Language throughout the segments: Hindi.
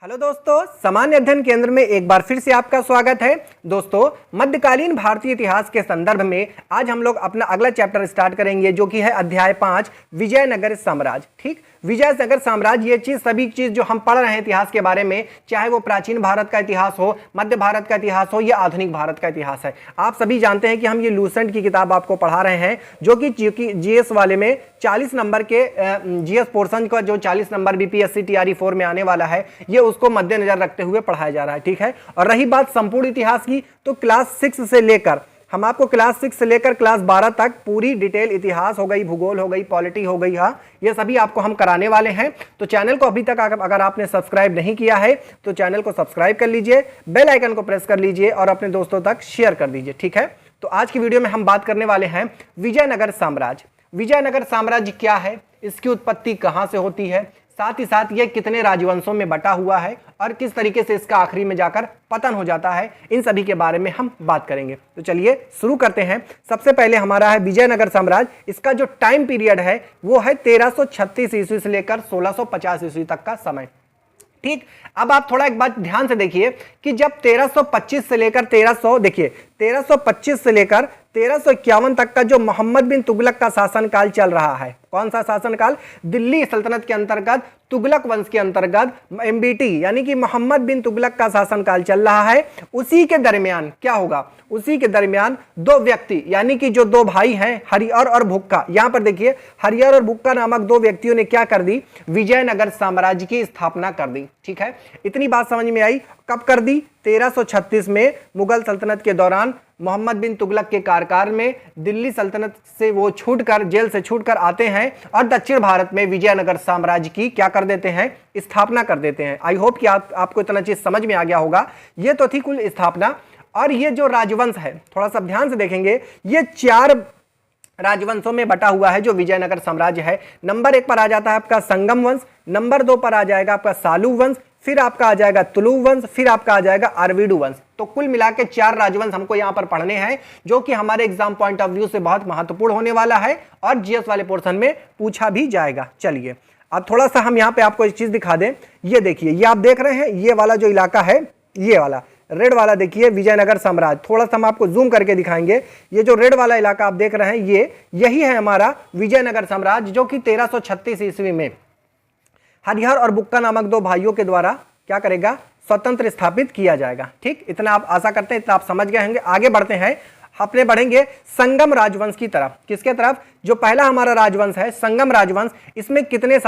हेलो दोस्तों, सामान्य अध्ययन केंद्र में एक बार फिर से आपका स्वागत है। दोस्तों, मध्यकालीन भारतीय इतिहास के संदर्भ में आज हम लोग अपना अगला चैप्टर स्टार्ट करेंगे, जो कि है अध्याय 5 विजयनगर साम्राज्य। ठीक, विजयनगर साम्राज्य, ये चीज सभी चीज जो हम पढ़ रहे हैं इतिहास के बारे में, चाहे वो प्राचीन भारत का इतिहास हो, मध्य भारत का इतिहास हो या आधुनिक भारत का इतिहास है। आप सभी जानते हैं कि हम ये लूसेंट की किताब आपको पढ़ा रहे हैं, जो कि जीएस वाले में 40 नंबर के जीएस पोर्शन का जो 40 नंबर बीपीएससी टीआरई 4 में आने वाला है, ये उसको मद्देनजर रखते हुए पढ़ाया जा रहा है। ठीक है, और रही बात संपूर्ण इतिहास की, तो क्लास 6 से लेकर हम आपको क्लास 6 से लेकर क्लास 12 तक पूरी डिटेल इतिहास हो गई, भूगोल हो गई, पॉलिटी हो गई, हाँ, ये सभी आपको हम कराने वाले हैं। तो चैनल को अभी तक अगर आपने सब्सक्राइब नहीं किया है तो चैनल को सब्सक्राइब कर लीजिए, बेल आइकन को प्रेस कर लीजिए और अपने दोस्तों तक शेयर कर दीजिए। ठीक है, तो आज की वीडियो में हम बात करने वाले हैं विजयनगर साम्राज्य। विजयनगर साम्राज्य क्या है, इसकी उत्पत्ति कहां से होती है, साथ ही साथ ये कितने राजवंशों में बटा हुआ है और किस तरीके से इसका आखिरी में जाकर पतन हो जाता है, इन सभी के बारे में हम बात करेंगे। तो चलिए शुरू करते हैं। सबसे पहले हमारा है विजयनगर साम्राज्य। इसका जो टाइम पीरियड है वो है 1336 ईस्वी से लेकर 1650 ईस्वी तक का समय। ठीक, अब आप थोड़ा एक बात ध्यान से देखिए कि जब 1325 से लेकर 1325 से लेकर 1351 तक का जो मोहम्मद बिन तुगलक का शासनकाल चल रहा है, कौन सा शासनकाल? दिल्ली सल्तनत के अंतर्गत तुगलक वंश के अंतर्गत एमबीटी यानी कि मोहम्मद बिन तुगलक का शासनकाल चल रहा है। उसी के दरमियान क्या होगा, उसी के दरमियान दो व्यक्ति यानी कि जो दो भाई हैं, हरिहर और भुक्का, यहां पर देखिए हरिहर और भुक्का नामक दो व्यक्तियों ने क्या कर दी, विजयनगर साम्राज्य की स्थापना कर दी। ठीक है, इतनी बात समझ में आई। कब कर दी? 1336 में मुगल सल्तनत के दौरान मोहम्मद बिन तुगलक के कार्यकाल में दिल्ली सल्तनत से वो छूटकर, जेल से छूटकर आते हैं और दक्षिण भारत में विजयनगर साम्राज्य की क्या कर देते हैं, स्थापना कर देते हैं। आई होप कि आपको इतना चीज समझ में आ गया होगा। ये तो थी कुल स्थापना। और ये जो राजवंश है, थोड़ा सा ध्यान से देखेंगे, ये 4 राजवंशों में बटा हुआ है जो विजयनगर साम्राज्य है। नंबर 1 पर आ जाता है आपका संगम वंश, नंबर 2 पर आ जाएगा आपका सालू वंश, फिर आपका आ जाएगा तुलु वंश, फिर आपका आ जाएगा अरविडू वंश। तो कुल मिला के 4 राजवंश हमको यहां पर पढ़ने हैं, जो कि हमारे एग्जाम पॉइंट ऑफ व्यू से बहुत महत्वपूर्ण होने वाला है और जीएस वाले पोर्शन में पूछा भी जाएगा। चलिए अब थोड़ा सा हम यहां पे आपको एक चीज दिखा दें। ये देखिए, ये आप देख रहे हैं, ये वाला जो इलाका है, ये वाला रेड वाला देखिए विजयनगर साम्राज्य। थोड़ा सा हम आपको जूम करके दिखाएंगे। ये जो रेड वाला इलाका आप देख रहे हैं, यही है हमारा विजयनगर साम्राज्य, जो कि 1336 ईस्वी में हरिहर और बुक्का नामक 2 भाइयों के द्वारा क्या करेगा, स्वतंत्र स्थापित किया जाएगा। ठीक, इतना आप आशा करते हैं, इतना आप समझ गए होंगे। आगे बढ़ते हैं, अपने बढ़ेंगे संगम राजवंश की तरफ। किसके तरफ? जो पहला हमारा राजवंश है संगम राजवंश, इसमें कितने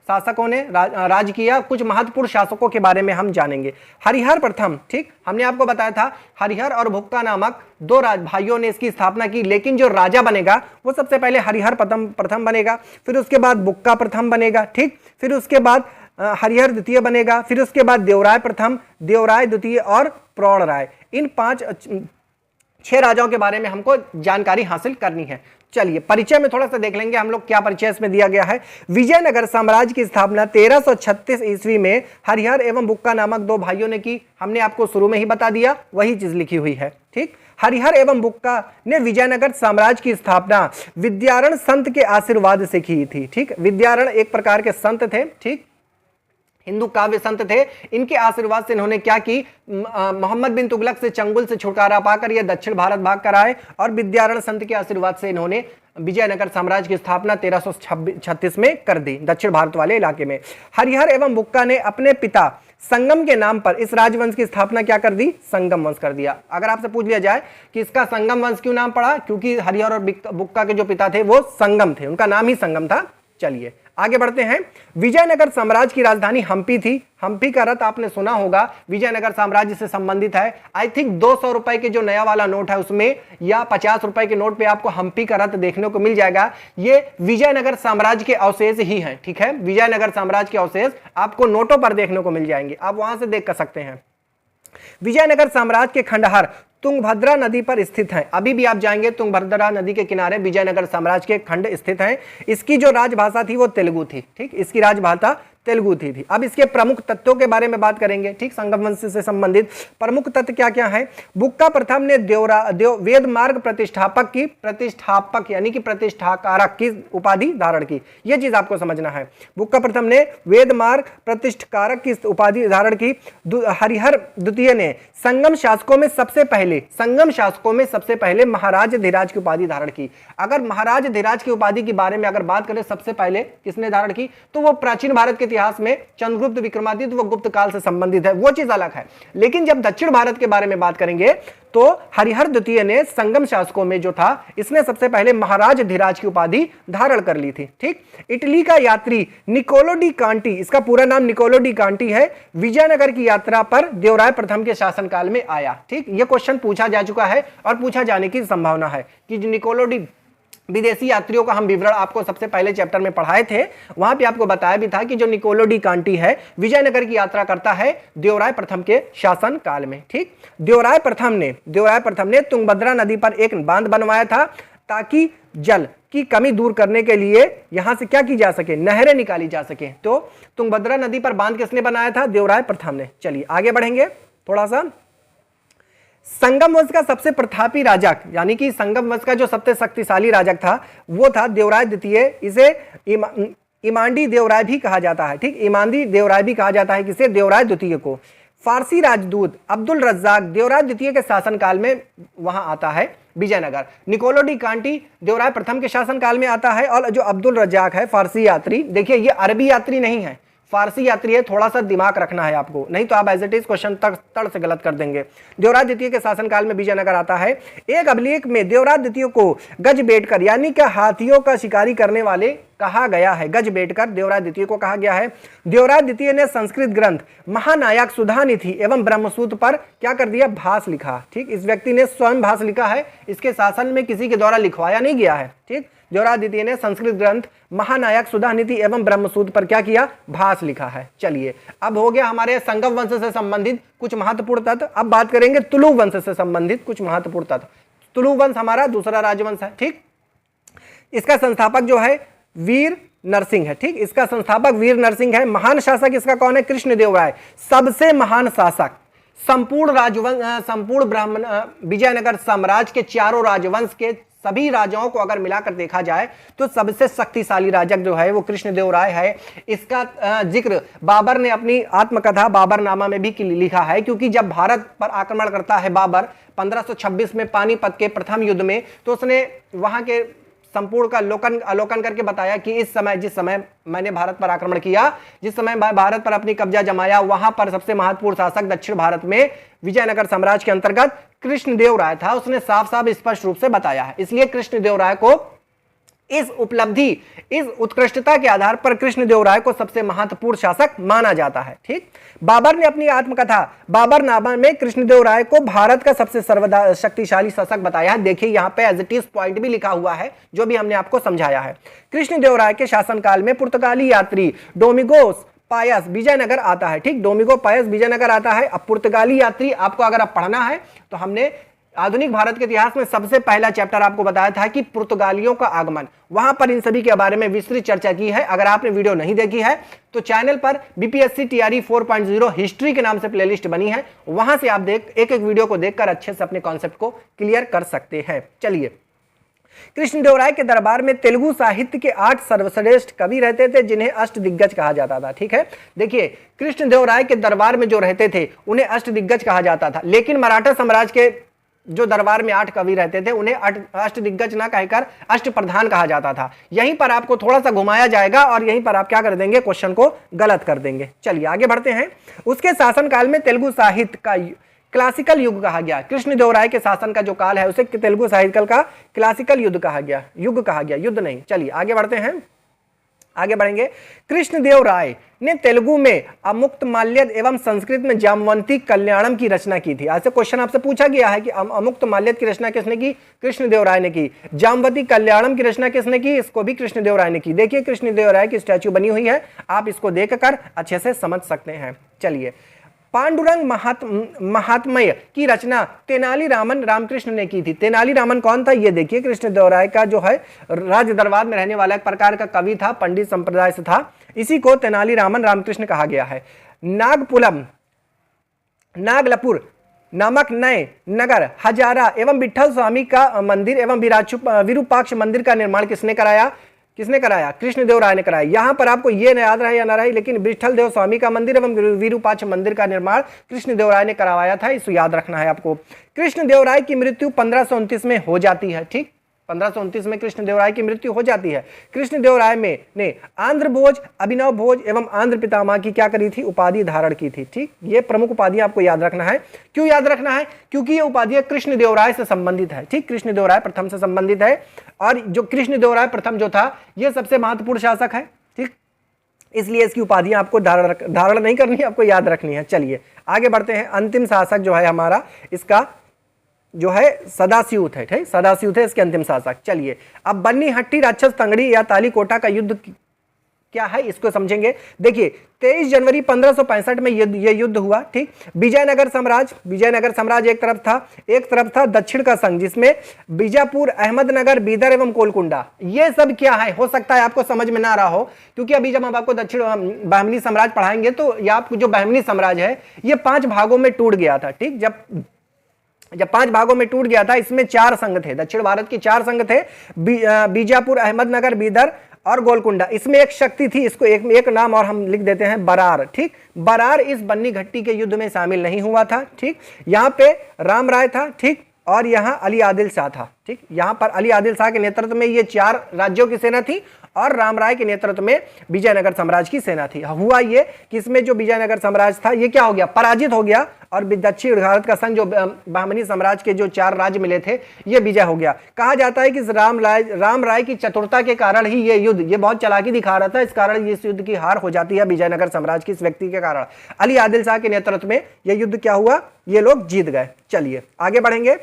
शासकों ने राज किया, कुछ महत्वपूर्ण शासकों के बारे में हम जानेंगे। हरिहर प्रथम, ठीक, हमने आपको बताया था हरिहर और भुक्का नामक 2 भाइयों ने इसकी स्थापना की, लेकिन जो राजा बनेगा वो सबसे पहले हरिहर प्रथम बनेगा, फिर उसके बाद बुक्का प्रथम बनेगा। ठीक, फिर उसके बाद हरिहर द्वितीय बनेगा, फिर उसके बाद देवराय प्रथम, देवराय द्वितीय और प्रौढ़ राय। इन 6 राजाओं के बारे में हमको जानकारी हासिल करनी है। चलिए परिचय में थोड़ा सा देख लेंगे हम लोग, क्या परिचय इसमें दिया गया है। विजयनगर साम्राज्य की स्थापना 1336 ईस्वी में हरिहर एवं बुक्का नामक 2 भाइयों ने की। हमने आपको शुरू में ही बता दिया, वही चीज लिखी हुई है। ठीक, हरिहर एवं बुक्का ने विजयनगर साम्राज्य की स्थापना विद्यारण संत के आशीर्वाद से की थी। ठीक, विद्यारण एक प्रकार के संत थे, ठीक, हिंदू काव्य संत थे। इनके आशीर्वाद से इन्होंने क्या की, मोहम्मद बिन तुगलक से चंगुल से छुटकारा पाकर ये दक्षिण भारत भाग कर आए और विद्यारण संत के आशीर्वाद से इन्होंने विजयनगर साम्राज्य की स्थापना 1336 में कर दी, दक्षिण भारत वाले इलाके में। हरिहर एवं बुक्का ने अपने पिता संगम के नाम पर इस राजवंश की स्थापना क्या कर दी, संगम वंश कर दिया। अगर आपसे पूछ लिया जाए कि इसका संगम वंश क्यों नाम पड़ा, क्योंकि हरिहर और बुक्का के जो पिता थे वो संगम थे, उनका नाम ही संगम था। चलिए आगे बढ़ते हैं। विजयनगर साम्राज्य की राजधानी हम्पी थी। हम्पी का रथ आपने सुना होगा, विजयनगर साम्राज्य से संबंधित है। आई थिंक 200 रुपए के जो नया वाला नोट है उसमें, या 50 रुपए के नोट पे आपको हम्पी का रथ देखने को मिल जाएगा। ये विजयनगर साम्राज्य के अवशेष ही हैं। ठीक है, विजयनगर साम्राज्य के अवशेष आपको नोटों पर देखने को मिल जाएंगे, आप वहां से देख कर सकते हैं। विजयनगर साम्राज्य के खंडहर तुंगभद्रा नदी पर स्थित हैं। अभी भी आप जाएंगे तुंगभद्रा नदी के किनारे विजयनगर साम्राज्य के खंड स्थित हैं। इसकी जो राजभाषा थी वो तेलुगु थी। ठीक, इसकी राजभाषा तेलुगु थी। अब इसके प्रमुख तत्वों के बारे में बात करेंगे, ठीक, संगम वंश से संबंधित प्रमुख तत्व क्या क्या है। बुक्का प्रथम ने वेद मार्ग प्रतिष्ठापक यानी कि प्रतिष्ठाकारक की उपाधि धारण की, यह चीज आपको समझना है। बुक्का प्रथम ने वेद मार्ग प्रतिष्ठाकारक की उपाधि धारण की। हरिहर द्वितीय ने संगम शासकों में सबसे पहले महाराज धीराज की उपाधि धारण की। अगर महाराज धीराज की उपाधि के बारे में अगर बात करें सबसे पहले किसने धारण की, तो वो प्राचीन भारत के इतिहास में चंद्रगुप्त विक्रमादित्य वो गुप्त काल से संबंधित है, वो चीज अलग है। लेकिन जब दक्षिण भारत के बारे में बात करेंगे तो हरिहर द्वितीय ने संगम शासकों में जो था, इसने सबसे पहले महाराज धीराज की उपाधि धारण कर ली थी, ठीक। इटली का यात्री निकोलो डी कांटी, इसका पूरा नाम निकोलो डी कांटी है, विजयनगर की यात्रा पर देवराय प्रथम के शासनकाल में आया, ठीक। यह क्वेश्चन पूछा जा चुका है और पूछा जाने की संभावना है कि निकोलो डी विदेशी यात्रियों का हम विवरण आपको सबसे पहले चैप्टर में पढ़ाए थे, वहां पे आपको बताया भी था कि जो निकोलो डी कांटी है विजयनगर की यात्रा करता है देवराय प्रथम के शासन काल में, ठीक। देवराय प्रथम ने तुंगभद्रा नदी पर एक बांध बनवाया था ताकि जल की कमी दूर करने के लिए यहां से क्या की जा सके, नहरें निकाली जा सके। तो तुंगभद्रा नदी पर बांध किसने बनाया था, देवराय प्रथम ने। चलिए आगे बढ़ेंगे थोड़ा सा। संगम वंश का सबसे प्रतापी राजक, यानी कि संगम वंश का जो सबसे शक्तिशाली राजक था वो था देवराय द्वितीय। इसे इमांडी देवराय भी कहा जाता है, ठीक, इमांडी देवराय भी कहा जाता है किसे, देवराय द्वितीय को। फारसी राजदूत अब्दुल रज्जाक देवराय द्वितीय के शासनकाल में वहां आता है विजयनगर। निकोलो डी कांटी देवराय प्रथम के शासनकाल में आता है, और जो अब्दुल रज्जाक है फारसी यात्री, देखिए ये अरबी यात्री नहीं है, फारसी यात्री है, थोड़ा सा दिमाग रखना है आपको, नहीं तो आप एज इट इज क्वेश्चन तड़ से गलत कर देंगे। देवराय द्वितीय के शासनकाल में विजयनगर आता है। एक अभिलेख में देवराय द्वितीय को गजबेटकर यानी कि हाथियों का शिकारी करने वाले कहा गया है, गजबेटकर देवराय द्वितीय को कहा गया है। देवराय द्वितीय ने संस्कृत ग्रंथ महानायक सुधानिधि एवं ब्रह्मसूत्र पर क्या कर दिया, भाष लिखा, ठीक। इस व्यक्ति ने स्वयं भाष लिखा है, इसके शासन में किसी के द्वारा लिखवाया नहीं गया है, ठीक। देवराय द्वितीय ने संस्कृत ग्रंथ महानायक सुधानिधि एवं ब्रह्मसूत्र पर क्या किया, भाष लिखा है। चलिए अब हो गया हमारे संगम वंश से संबंधित कुछ महत्वपूर्ण तत्व। अब बात करेंगे तुलु वंश से संबंधित कुछ महत्वपूर्ण तत्व। तुलु वंश हमारा दूसरा राजवंश है, ठीक। इसका संस्थापक जो है वीर नरसिंह है, ठीक। इसका संस्थापक वीर नरसिंह है। महान शासक इसका कौन है, कृष्णदेव राय, सबसे महान शासक। संपूर्ण ब्राह्मण विजयनगर साम्राज्य के चारों राजवंश के सभी राजाओं को अगर मिलाकर देखा जाए तो सबसे शक्तिशाली राजक जो है वो कृष्णदेव राय है। इसका जिक्र बाबर ने अपनी आत्मकथा बाबरनामा में भी लिखा है, क्योंकि जब भारत पर आक्रमण करता है बाबर 1526 में पानीपत के प्रथम युद्ध में, तो उसने वहां के संपूर्ण का अवलोकन करके बताया कि इस समय जिस समय मैंने भारत पर आक्रमण किया, जिस समय भारत पर अपनी कब्जा जमाया, वहां पर सबसे महत्वपूर्ण शासक दक्षिण भारत में विजयनगर साम्राज्य के अंतर्गत कृष्णदेव राय था। उसने साफ साफ स्पष्ट रूप से बताया है। इसलिए कृष्णदेव राय को इस उपलब्धि, इस उत्कृष्टता के आधार पर कृष्णदेव राय को सबसे महत्वपूर्ण शासक माना जाता है, ठीक। बाबर ने अपनी आत्मकथा बाबरनामा में कृष्णदेव राय को भारत का सबसे सर्वदा शक्तिशाली शासक बताया है। देखिए यहाँ पे एज इट इज पॉइंट भी लिखा हुआ है जो भी हमने आपको समझाया है। कृष्णदेव राय के शासनकाल में पुर्तगाली यात्री डोमिगोस पायस विजयनगर आता है, ठीक। डोमिगो पायस विजयनगर आता है। अब पुर्तगाली यात्री आपको अगर आप पढ़ना है तो हमने आधुनिक भारत के इतिहास में सबसे पहला चैप्टर आपको बताया था कि पुर्तगालियों का आगमन, वहां पर इन सभी के बारे में विस्तृत चर्चा की है। अगर आपने वीडियो नहीं देखी है तो चैनल पर बीपीएससी टीआरई 4.0 हिस्ट्री के नाम से प्लेलिस्ट बनी है, वहां से आप एक एक वीडियो को देखकर अच्छे से अपने कॉन्सेप्ट को क्लियर कर सकते हैं। चलिए, कृष्णदेव राय के दरबार में तेलुगु साहित्य के 8 सर्वश्रेष्ठ कवि रहते थे जिन्हें अष्टदिग्गज कहा जाता था, ठीक है। देखिए कृष्णदेव राय के दरबार में जो रहते थे उन्हें अष्टदिग्गज कहा जाता था, लेकिन मराठा साम्राज्य के जो दरबार में 8 कवि रहते थे उन्हें अष्टदिग्गज ना कहकर अष्टप्रधान कहा जाता था। यहीं पर आपको थोड़ा सा घुमाया जाएगा और यहीं पर आप क्या कर देंगे, क्वेश्चन को गलत कर देंगे। चलिए आगे बढ़ते हैं। उसके शासनकाल में तेलुगु साहित्य का क्लासिकल युग कहा गया। कृष्णदेव राय के शासन का जो काल है उसे तेलुगु साहित्य का क्लासिकल युग कहा गया, युद्ध नहीं। चलिए आगे बढ़ते हैं, आगे बढ़ेंगे। कृष्णदेव राय ने तेलुगु में अमुक्तमाल्यद एवं संस्कृत में जामवंती कल्याणम की रचना की थी। ऐसे क्वेश्चन आपसे पूछा गया है कि अमुक्तमाल्यद की रचना किसने की, कृष्णदेव राय ने की। जामवंती कल्याणम की रचना किसने की, इसको भी कृष्णदेव राय ने की। देखिए कृष्णदेव राय की स्टैच्यू बनी हुई है, आप इसको देखकर अच्छे से समझ सकते हैं। चलिए पांडुरंग महात्म्य की रचना तेनालीरामन रामकृष्ण ने की थी। तेनालीरामन कौन था? ये देखिए, कृष्णदेवराय का जो है राज दरबार में रहने वाला एक प्रकार का कवि था, पंडित संप्रदाय से था, इसी को तेनालीरामन रामकृष्ण कहा गया है। नागपुलम, नागलपुर नामक नए नगर हजारा एवं विठल स्वामी का मंदिर एवं विरूपाक्ष मंदिर का निर्माण किसने कराया? कृष्णदेवराय ने कराया। यहां पर आपको ये याद रहे या ना रहे, लेकिन विठल देव स्वामी का मंदिर एवं विरूपाक्ष मंदिर का निर्माण कृष्णदेवराय ने करवाया था, इसको याद रखना है आपको। कृष्णदेवराय की मृत्यु 1529 में हो जाती है। ठीक, 1529 में कृष्णदेवराय की मृत्यु हो जाती है। कृष्णदेवराय ने आंध्र भोज, अभिनव भोज एवं आंध्र पितामह की क्या करी थी? उपाधि धारण की थी। ठीक, ये प्रमुख उपाधि आपको याद रखना है। क्यों याद रखना है? क्योंकि ये उपाधि कृष्णदेवराय से संबंधित है। ठीक, कृष्णदेवराय प्रथम से संबंधित है, और जो कृष्णदेवराय प्रथम जो था ये सबसे महत्वपूर्ण शासक है। ठीक, इसलिए इसकी उपाधियां आपको धारण नहीं करनी है, आपको याद रखनी है। चलिए आगे बढ़ते हैं। अंतिम शासक जो है हमारा, इसका जो है सदाशिव है। ठीक, सदाशिव थे इसके अंतिम शासक। चलिए अब बन्नी हट्टी, राक्षस तंगड़ी या तालीकोटा का युद्ध क्या है, इसको समझेंगे। देखिए 23 जनवरी 1565 में ये युद्ध हुआ। ठीक, विजयनगर साम्राज्य एक तरफ था दक्षिण का संघ, जिसमें बीजापुर, अहमदनगर, बीदर एवं कोलकुंडा, ये सब क्या है, हो सकता है आपको समझ में ना रहा हो, क्योंकि अभी जब हम आपको दक्षिण बहमनी साम्राज्य पढ़ाएंगे तो ये आपको जो बहमनी साम्राज्य है ये 5 भागों में टूट गया था। ठीक, जब 5 भागों में टूट गया था, इसमें 4 संघ थे, दक्षिण भारत के 4 संघ थे, बीजापुर, अहमदनगर, बीदर और गोलकुंडा। इसमें एक शक्ति थी, इसको एक नाम और हम लिख देते हैं, बरार। ठीक, बरार इस बन्नी घट्टी के युद्ध में शामिल नहीं हुआ था। ठीक, यहाँ पे राम राय था। ठीक, और यहाँ अली आदिल शाह था। ठीक, यहाँ पर अली आदिल शाह के नेतृत्व में ये 4 राज्यों की सेना थी, और राम राय के नेतृत्व में विजयनगर साम्राज्य की सेना थी। हुआ ये कि इसमें जो विजयनगर साम्राज्य था ये क्या हो गया? पराजित हो गया, और दक्षिण भारत का संघ जो बहमनी साम्राज्य के जो 4 राज्य मिले थे ये विजय हो गया। कहा जाता है कि राम राय की चतुरता के कारण ही ये युद्ध, ये बहुत चालाकी दिखा रहा था, इस कारण इस युद्ध की हार हो जाती है विजयनगर साम्राज्य की, इस व्यक्ति के कारण। अली आदिल शाह के नेतृत्व में यह युद्ध क्या हुआ? ये लोग जीत गए। चलिए आगे बढ़ेंगे।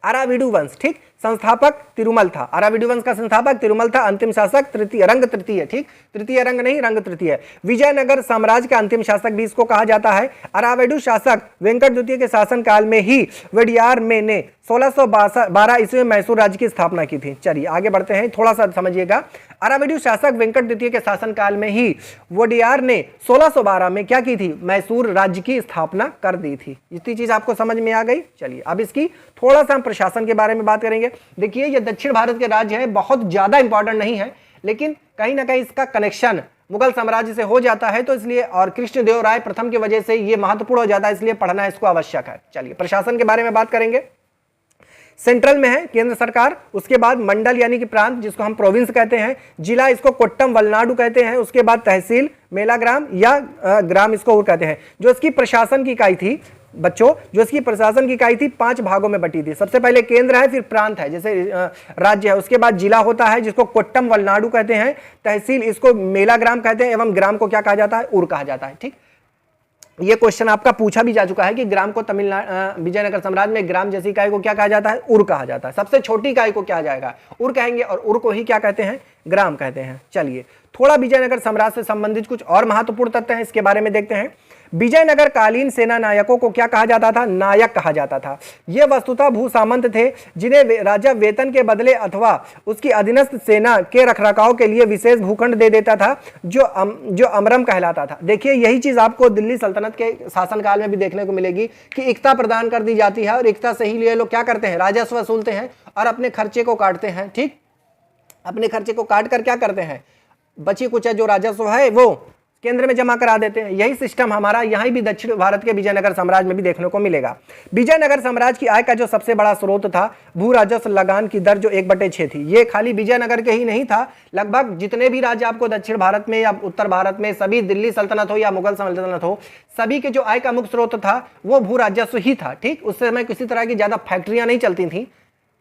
अराविडु वंश, ठीक, संस्थापक तिरुमल था। अराविडु वंश का संस्थापक तिरुमल था। अंतिम शासक रंग तृतीय। ठीक, तृतीय रंग नहीं, रंग तृतीय। विजयनगर साम्राज्य का अंतिम शासक भी इसको कहा जाता है। अराविडु शासक वेंकट द्वितीय के शासन काल में ही वडियार में ने 1612 ईस्वी में मैसूर राज्य की स्थापना की थी। चलिए आगे बढ़ते हैं, थोड़ा सा समझिएगा। अराविडु शासक वेंकट द्वितीय के शासन काल में ही वडियार ने 1612 में क्या की थी? मैसूर राज्य की स्थापना कर दी थी। इतनी चीज आपको समझ में आ गई। चलिए अब इसकी थोड़ा सा हम प्रशासन के बारे में बात करेंगे। देखिए ये दक्षिण भारत के राज्य है, बहुत ज्यादा इंपॉर्टेंट नहीं है, लेकिन कहीं ना कहीं इसका कनेक्शन मुगल साम्राज्य से हो जाता है, तो इसलिए, और कृष्णदेवराय प्रथम की वजह से ये महत्वपूर्ण हो जाता है, इसलिए पढ़ना इसको आवश्यक है। चलिए प्रशासन के बारे में बात करेंगे। सेंट्रल में है केंद्र सरकार, उसके बाद मंडल यानी कि प्रांत जिसको हम प्रोविंस कहते हैं, जिला इसको कोट्टम वलनाडु कहते हैं, उसके बाद तहसील मेला ग्राम या ग्राम इसको और कहते हैं। जो इसकी प्रशासन की इकाई थी बच्चों, जो इसकी प्रशासन की इकाई थी 5 भागों में बटी थी। सबसे पहले केंद्र है, फिर प्रांत है जैसे राज्य है, उसके बाद जिला होता है जिसको कोट्टम वलनाडु कहते हैं, तहसील इसको मेला ग्राम कहते हैं, एवं ग्राम को क्या कहा जाता है? उर कहा जाता है। ठीक, ये क्वेश्चन आपका पूछा भी जा चुका है कि ग्राम को तमिलनाडु विजयनगर साम्राज्य में ग्राम जैसी इकाई को क्या कहा जाता है? उर कहा जाता है। सबसे छोटी इकाई को क्या जाएगा? उर कहेंगे, और उर को ही क्या कहते हैं? ग्राम कहते हैं। चलिए थोड़ा विजयनगर साम्राज्य से संबंधित कुछ और महत्वपूर्ण तथ्य हैं, इसके बारे में देखते हैं। विजयनगर कालीन सेना नायकों को क्या कहा जाता था? नायक कहा जाता था। ये वस्तुतः भू सामंत थे, जिन्हें राजा वेतन के बदले अथवा उसकी अधीनस्थ सेना के रखरखाव के लिए विशेष भूखंड दे देता था, जो अमरम कहलाता था। देखिए यही चीज आपको दिल्ली सल्तनत के शासनकाल में भी देखने को मिलेगी कि इक्ता प्रदान कर दी जाती है, और इक्ता से ही ये लोग क्या करते हैं? राजस्व वसूलते हैं और अपने खर्चे को काटते हैं। ठीक, अपने खर्चे को काट कर क्या करते हैं? बची कुछ जो राजस्व है वो केंद्र में जमा करा देते हैं। यही सिस्टम हमारा यहाँ भी दक्षिण भारत के विजयनगर साम्राज्य में भी देखने को मिलेगा। विजयनगर साम्राज्य की आय का जो सबसे बड़ा स्रोत था, भू राजस्व लगान की दर जो 1/6 थी। ये खाली विजयनगर के ही नहीं था, लगभग जितने भी राज्य आपको दक्षिण भारत में या उत्तर भारत में, सभी दिल्ली सल्तनत हो या मुगल सल्तनत हो, सभी के जो आय का मुख्य स्रोत था वो भू राजस्व ही था। ठीक, उस समय किसी तरह की ज्यादा फैक्ट्रियां नहीं चलती थी,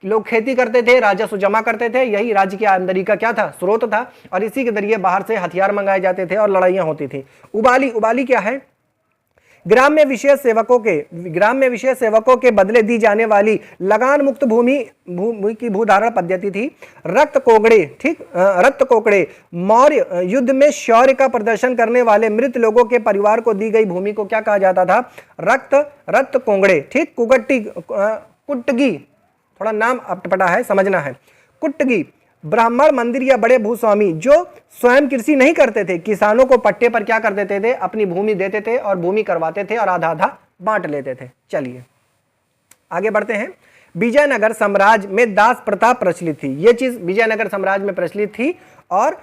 लोग खेती करते थे, राजस्व जमा करते थे, यही राज्य की आमदनी का क्या था? स्रोत था, और इसी के जरिए बाहर से हथियार मंगाए जाते थे और लड़ाइयां होती थी। उबाली क्या है? ग्राम्य विशेष सेवकों के बदले दी जाने वाली लगान मुक्त भूमि की भूधारण पद्धति थी। रक्त कोकड़े, ठीक, रक्त कोकड़े मौर्य युद्ध में शौर्य का प्रदर्शन करने वाले मृत लोगों के परिवार को दी गई भूमि को क्या कहा जाता था? रक्त कोंगड़े, ठीक। कुट्टगी, थोड़ा नाम अटपटा है, समझना है। कुट्टगी ब्राह्मण, मंदिर या बड़े भूस्वामी जो स्वयं कृषि नहीं करते थे, किसानों को पट्टे पर क्या कर देते थे? अपनी भूमि देते थे और भूमि करवाते थे और आधा आधा बांट लेते थे। चलिए आगे बढ़ते हैं। विजयनगर साम्राज्य में दास प्रथा प्रचलित थी। यह चीज विजयनगर साम्राज्य में प्रचलित थी और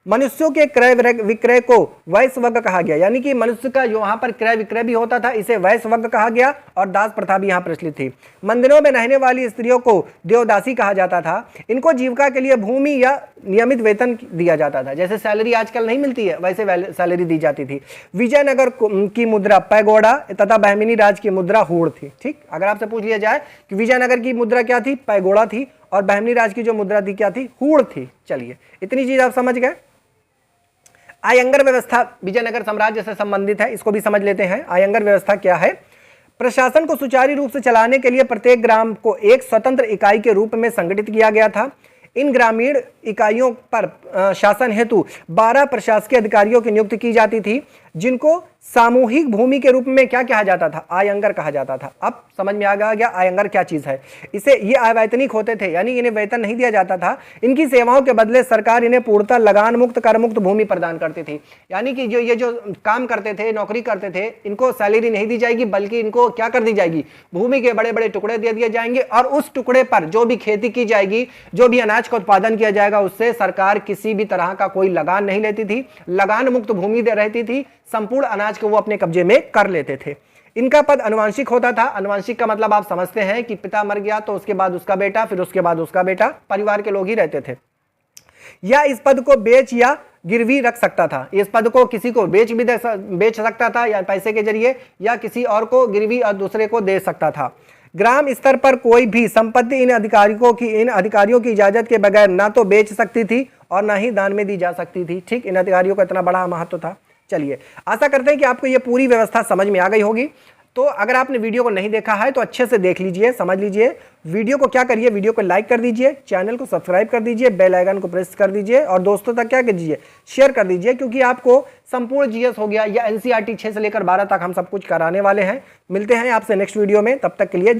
मनुष्यों के क्रय विक्रय को वैश्य वर्ग कहा गया, यानी कि मनुष्य का जो वहां पर क्रय विक्रय भी होता था, इसे वैश्य वर्ग कहा गया और दास प्रथा भी यहाँ प्रचलित थी। मंदिरों में रहने वाली स्त्रियों को देवदासी कहा जाता था। इनको जीविका के लिए भूमि या नियमित वेतन दिया जाता था। जैसे सैलरी आजकल नहीं मिलती है, वैसे सैलरी दी जाती थी। विजयनगर की मुद्रा पैगोडा तथा बहमिनी राज की मुद्रा हूड़ थी। ठीक, अगर आपसे पूछ लिया जाए कि विजयनगर की मुद्रा क्या थी? पैगोडा थी। और बहमिनी राज की जो मुद्रा थी क्या थी? हूड़ थी। चलिए इतनी चीज आप समझ गए। आयंगर व्यवस्था विजयनगर साम्राज्य से संबंधित है, इसको भी समझ लेते हैं। आयंगर व्यवस्था क्या है? प्रशासन को सुचारू रूप से चलाने के लिए प्रत्येक ग्राम को एक स्वतंत्र इकाई के रूप में संगठित किया गया था। इन ग्रामीण इकाइयों पर शासन हेतु 12 प्रशासकीय अधिकारियों की नियुक्ति की जाती थी, जिनको सामूहिक भूमि के रूप में क्या कहा जाता था? आयंगर कहा जाता था। अब समझ में आ गया आयंगर क्या चीज है। इसे ये अवैतनिक होते थे, यानी इन्हें वेतन नहीं दिया जाता था। इनकी सेवाओं के बदले सरकार इन्हें पूर्णतः लगान मुक्त कर मुक्त भूमि प्रदान करती थी। यानी कि जो काम करते थे, नौकरी करते थे, इनको सैलरी नहीं दी जाएगी, बल्कि इनको क्या कर दी जाएगी? भूमि के बड़े बड़े टुकड़े दे दिए जाएंगे और उस टुकड़े पर जो भी खेती की जाएगी, जो भी अनाज का उत्पादन किया जाएगा, उससे सरकार किसी भी तरह का कोई लगान नहीं लेती थी। लगान मुक्त भूमि रहती थी। संपूर्ण अनाज को वो अपने कब्जे में कर लेते थे। इनका पद अनुवांशिक होता था। अनुवांशिक का मतलब आप समझते हैं कि पिता मर गया तो उसके बाद उसका बेटा, फिर उसके बाद उसका बेटा, परिवार के लोग ही रहते थे। या इस पद को बेच या गिरवी रख सकता था। इस पद को किसी को बेच सकता था या पैसे के जरिए, या किसी और को गिरवी और दूसरे को दे सकता था। ग्राम स्तर पर कोई भी संपत्ति इन अधिकारियों की इजाजत के बगैर ना तो बेच सकती थी और ना ही दान में दी जा सकती थी। ठीक, इन अधिकारियों का इतना बड़ा महत्व था। चलिए आशा करते हैं कि आपको ये पूरी व्यवस्था समझ में आ गई होगी। तो अगर आपने वीडियो को नहीं देखा है तो अच्छे से देख लीजिए, समझ लीजिए। वीडियो को क्या करिए, वीडियो को लाइक कर दीजिए, चैनल को सब्सक्राइब कर दीजिए, बेल आइकन को प्रेस कर दीजिए और दोस्तों तक क्या कीजिए, शेयर कर दीजिए, क्योंकि आपको संपूर्ण जीएस हो गया या एनसीईआरटी 6 से लेकर 12 तक हम सब कुछ कराने वाले हैं। मिलते हैं आपसे नेक्स्ट वीडियो में, तब तक के लिए